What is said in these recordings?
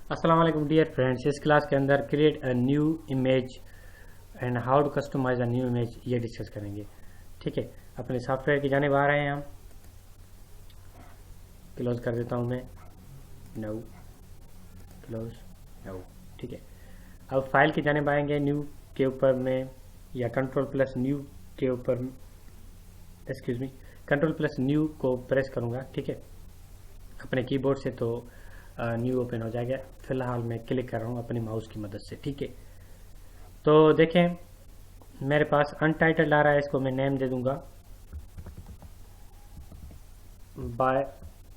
अस्सलाम वालेकुम dear friends. इस क्लास के अंदर create a new image and how to customize a new image ये डिस्कस करेंगे। ठीक है, अपने सॉफ्टवेयर की जाने आ रहे हैं हम। क्लोज कर देता हूं मैं, नो क्लोज, नो। ठीक है, अब फाइल की जाने आएंगे, न्यू के ऊपर में या कंट्रोल प्लस न्यू के ऊपर, excuse me, control plus new को प्रेस करूंगा। ठीक है, अपने कीबोर्ड से तो न्यू ओपन हो जाएगा। फिलहाल मैं क्लिक कर रहा हूँ अपनी माउस की मदद से। ठीक है, तो देखें मेरे पास अनटाइटल्ड आ रहा है, इसको मैं नेम दे दूंगा बाय,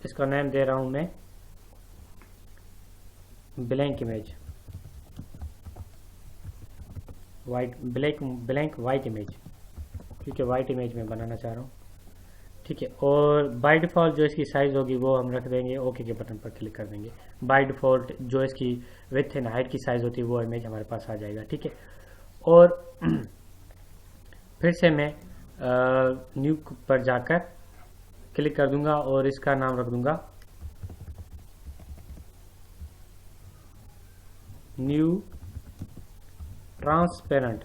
इसका नेम दे रहा हूं मैं blank image, white blank white image, क्योंकि वाइट इमेज में बनाना चाह रहा हूँ। ठीक है, और बाय डिफ़ॉल्ट जो इसकी साइज़ होगी वो हम रख देंगे, ओके के बटन पर क्लिक कर देंगे। बाय डिफ़ॉल्ट जो इसकी विड्थ एंड हाइट की साइज़ होती है वो इमेज हमारे पास आ जाएगा। ठीक है, और फिर से मैं न्यू पर जाकर क्लिक कर दूंगा और इसका नाम रख दूंगा न्यू ट्रांसपेरेंट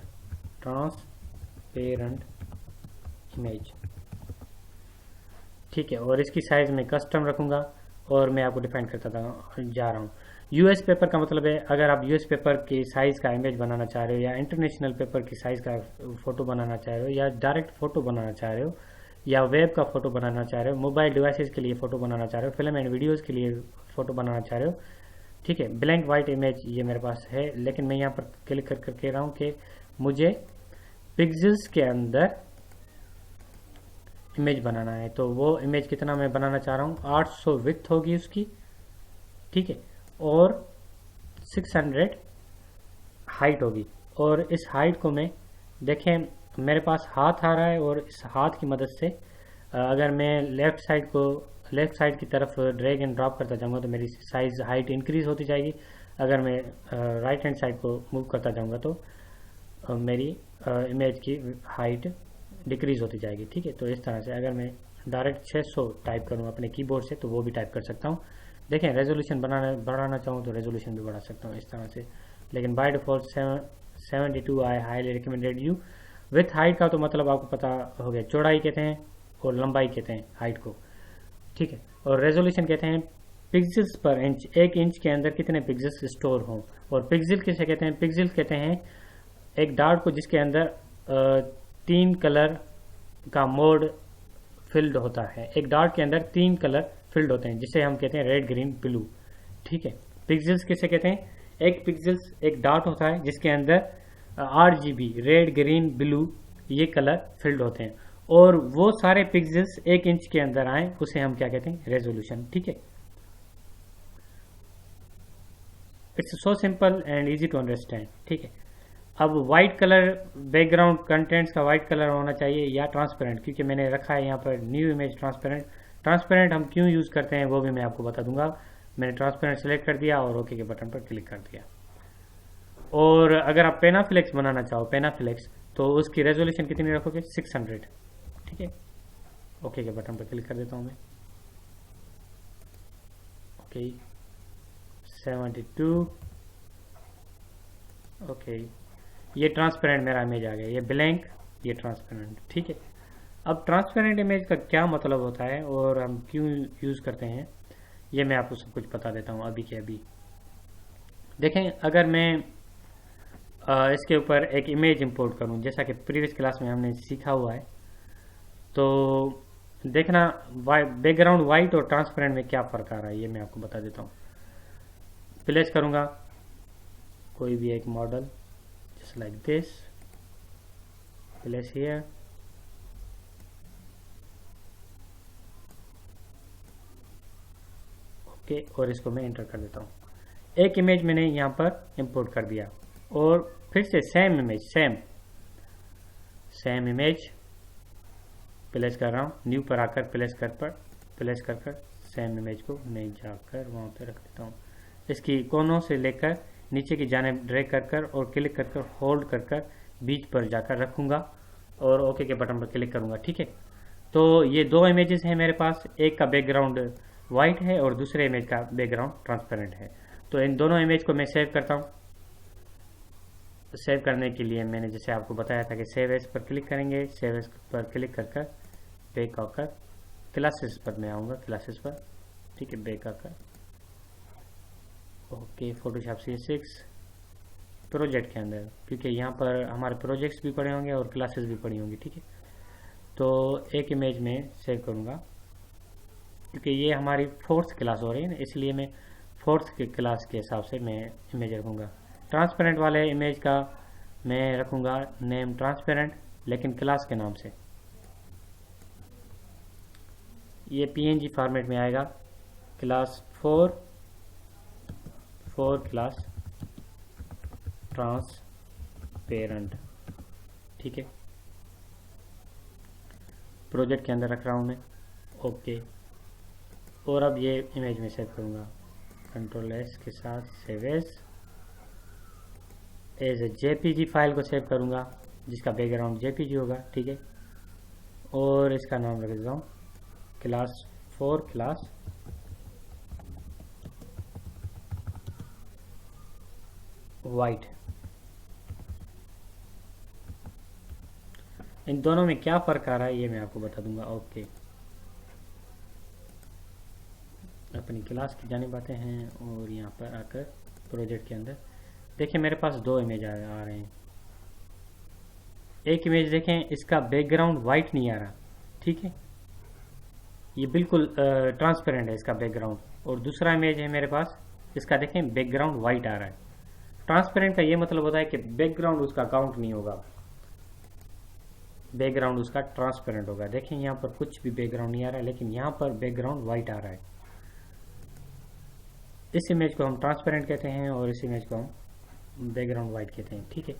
इमेज। ठीक है, और इसकी साइज में कस्टम रखूंगा और मैं आपको डिफाइन करता जा रहा हूँ। यूएस पेपर का मतलब है, अगर आप यूएस पेपर की साइज का इमेज बनाना चाह रहे हो या इंटरनेशनल पेपर की साइज का फोटो बनाना चाह रहे हो या डायरेक्ट फोटो बनाना चाह रहे हो या वेब का फोटो बनाना चाह रहे हो, मोबाइल डिवाइसेस के लिए फोटो बनाना चाह रहे हो, फिल्म एंड वीडियोज के लिए फोटो बनाना चाह रहे हो। ठीक है, ब्लैंक वाइट इमेज ये मेरे पास है, लेकिन मैं यहाँ पर क्लिक करके कह रहा हूँ कि मुझे पिक्सेल्स के अंदर इमेज बनाना है। तो वो इमेज कितना मैं बनाना चाह रहा हूँ, 800 विड्थ होगी उसकी। ठीक है, और 600 हाइट होगी। और इस हाइट को मैं देखें, मेरे पास हाथ आ रहा है और इस हाथ की मदद से अगर मैं लेफ्ट साइड की तरफ ड्रैग एंड ड्रॉप करता जाऊंगा तो मेरी साइज हाइट इंक्रीज होती जाएगी। अगर मैं राइट हैंड साइड को मूव करता जाऊंगा तो मेरी इमेज की हाइट डिक्रीज होती जाएगी। ठीक है, तो इस तरह से अगर मैं डायरेक्ट 600 टाइप करूँ अपने कीबोर्ड से तो वो भी टाइप कर सकता हूँ। देखें, रेजोल्यूशन बढ़ाना चाहूँ तो रेजोल्यूशन भी बढ़ा सकता हूँ इस तरह से, लेकिन by default 72 I highly recommended you. With height का तो मतलब आपको पता हो गया, चौड़ाई कहते हैं और लंबाई कहते हैं हाइट को। ठीक है, और रेजोल्यूशन कहते हैं पिक्सेल्स पर इंच, एक इंच के अंदर कितने पिक्सेल्स स्टोर हों। और पिक्सल किसे कहते हैं, पिक्सल कहते हैं एक डार्ट को जिसके अंदर 3 कलर का मोड फिल्ड होता है। एक डार्ट के अंदर 3 कलर फिल्ड होते हैं जिसे हम कहते हैं रेड ग्रीन ब्लू। ठीक है, पिक्सेल्स किसे कहते हैं, एक पिक्सेल्स एक डार्ट होता है जिसके अंदर RGB रेड ग्रीन ब्लू ये कलर फिल्ड होते हैं, और वो सारे पिक्सेल्स 1 इंच के अंदर आए उसे हम क्या कहते हैं, रेजोल्यूशन। ठीक है, it's so simple and easy to understand. ठीक है, अब वाइट कलर बैकग्राउंड कंटेंट्स का वाइट कलर होना चाहिए या ट्रांसपेरेंट, क्योंकि मैंने रखा है यहाँ पर न्यू इमेज ट्रांसपेरेंट हम क्यों यूज करते हैं वो भी मैं आपको बता दूंगा। मैंने ट्रांसपेरेंट सेलेक्ट कर दिया और ओके के बटन पर क्लिक कर दिया। और अगर आप पेनाफ्लेक्स बनाना चाहो, पेनाफ्लेक्स, तो उसकी रेजोल्यूशन कितनी रखोगे, 600। ठीक है, ओके के बटन पर क्लिक कर देता हूँ मैं, ओके 72, ओके। ये ट्रांसपेरेंट मेरा इमेज आ गया, ये ब्लैंक, ये ट्रांसपेरेंट। ठीक है, अब ट्रांसपेरेंट इमेज का क्या मतलब होता है और हम क्यों यूज़ करते हैं ये मैं आपको सब कुछ बता देता हूँ अभी के अभी। देखें, अगर मैं इसके ऊपर एक इमेज इंपोर्ट करूँ जैसा कि प्रीवियस क्लास में हमने सीखा हुआ है, तो देखना बैकग्राउंड वाइट और ट्रांसपेरेंट में क्या फ़र्क आ रहा है ये मैं आपको बता देता हूँ। प्लेस करूँगा कोई भी एक model just like this, place here, okay, और इसको मैं एंटर कर देता हूँ। एक इमेज मैंने यहाँ पर इंपोर्ट कर दिया और फिर से same image same image place कर रहा हूँ, न्यू पर आकर प्लेस कर सेम इमेज को मैं जाकर वहाँ पे रख देता हूँ। इसकी कोनों से लेकर नीचे की जानिब ड्रैग कर और क्लिक कर होल्ड कर बीच पर जाकर रखूंगा और ओके के बटन पर क्लिक करूंगा। ठीक है, तो ये 2 इमेजेस हैं मेरे पास, एक का बैकग्राउंड वाइट है और दूसरे इमेज का बैकग्राउंड ट्रांसपेरेंट है। तो इन दोनों इमेज को मैं सेव करता हूँ। सेव करने के लिए मैंने जैसे आपको बताया था कि सेव एज पर क्लिक करेंगे। सेव एज पर क्लिक कर बैक आकर क्लासेस पर मैं आऊँगा, क्लासेस पर, ठीक है, बैक आकर ओके फोटोशॉप C6 प्रोजेक्ट के अंदर, क्योंकि यहाँ पर हमारे प्रोजेक्ट्स भी पड़े होंगे और क्लासेस भी पड़ी होंगी, ठीक है। तो एक इमेज में सेव करूँगा, क्योंकि ये हमारी 4th क्लास हो रही है ना, इसलिए मैं 4th की क्लास के हिसाब से मैं इमेज रखूँगा। ट्रांसपेरेंट वाले इमेज का मैं रखूँगा नेम ट्रांसपेरेंट, लेकिन क्लास के नाम से। ये PNG फॉर्मेट में आएगा, क्लास 4 क्लास ट्रांसपेरेंट, ठीक है। प्रोजेक्ट के अंदर रख रहा हूँ मैं, ओके। और अब ये इमेज में सेव करूँगा, Ctrl+S के साथ save as a JPG file को सेव करूँगा, जिसका बैकग्राउंड JPG होगा, ठीक है। और इसका नाम रख देता हूँ क्लास 4 क्लास वाइट। इन दोनों में क्या फ़र्क आ रहा है ये मैं आपको बता दूंगा, ओके। अपनी क्लास की जानिब आते हैं और यहाँ पर आकर प्रोजेक्ट के अंदर देखिए मेरे पास 2 इमेज आ रहे हैं। एक इमेज देखें, इसका बैकग्राउंड वाइट नहीं आ रहा, ठीक है, ये बिल्कुल ट्रांसपेरेंट है इसका बैकग्राउंड। और दूसरा इमेज है मेरे पास, इसका देखें बैकग्राउंड वाइट आ रहा है। ट्रांसपेरेंट का ये मतलब होता है कि बैकग्राउंड उसका काउंट नहीं होगा, बैकग्राउंड उसका ट्रांसपेरेंट होगा। देखें यहाँ पर कुछ भी बैकग्राउंड नहीं आ रहा है, लेकिन यहाँ पर बैकग्राउंड वाइट आ रहा है। इस इमेज को हम ट्रांसपेरेंट कहते हैं और इस इमेज को हम बैकग्राउंड वाइट कहते हैं, ठीक है।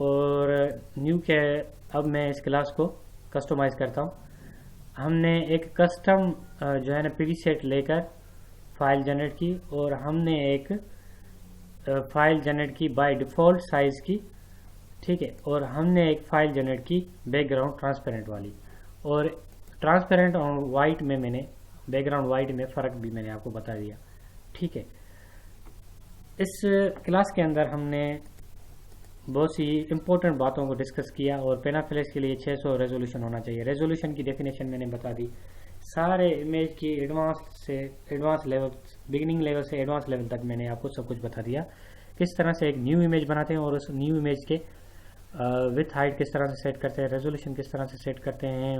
और न्यू के अब मैं इस क्लास को कस्टमाइज करता हूँ। हमने एक कस्टम जो है ना प्रीसेट लेकर फाइल जनरेट की, और हमने एक फाइल जनरेट की बाय डिफ़ॉल्ट साइज की, ठीक है। और हमने एक फाइल जनरेट की बैकग्राउंड ट्रांसपेरेंट वाली, और ट्रांसपेरेंट और वाइट में मैंने बैकग्राउंड वाइट में फ़र्क भी मैंने आपको बता दिया, ठीक है। इस क्लास के अंदर हमने बहुत सी इंपॉर्टेंट बातों को डिस्कस किया, और पेनाफ्लेक्स के लिए 600 रेजोल्यूशन होना चाहिए। रेजोल्यूशन की डेफिनेशन मैंने बता दी, सारे इमेज की एडवांस लेवल, बिगिनिंग लेवल से एडवांस लेवल तक मैंने आपको सब कुछ बता दिया। किस तरह से एक न्यू इमेज बनाते हैं और उस न्यू इमेज के विथ हाइट किस तरह से सेट करते हैं, रेजोल्यूशन किस तरह से सेट करते हैं,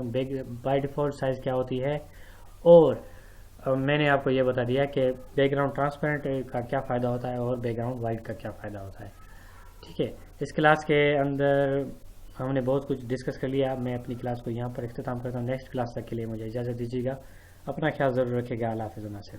बाय डिफ़ॉल्ट साइज क्या होती है, और मैंने आपको ये बता दिया कि बैकग्राउंड ट्रांसपेरेंट का क्या फ़ायदा होता है और बैकग्राउंड वाइट का क्या फ़ायदा होता है, ठीक है। इस क्लास के अंदर हमने बहुत कुछ डिस्कस कर लिया। मैं अपनी क्लास को यहाँ पर इख्तिताम करता हूँ। नेक्स्ट क्लास तक के लिए मुझे इजाज़त दीजिएगा। अपना ख्याल ज़रूर रखिएगा। अल्लाह हाफ़िज़।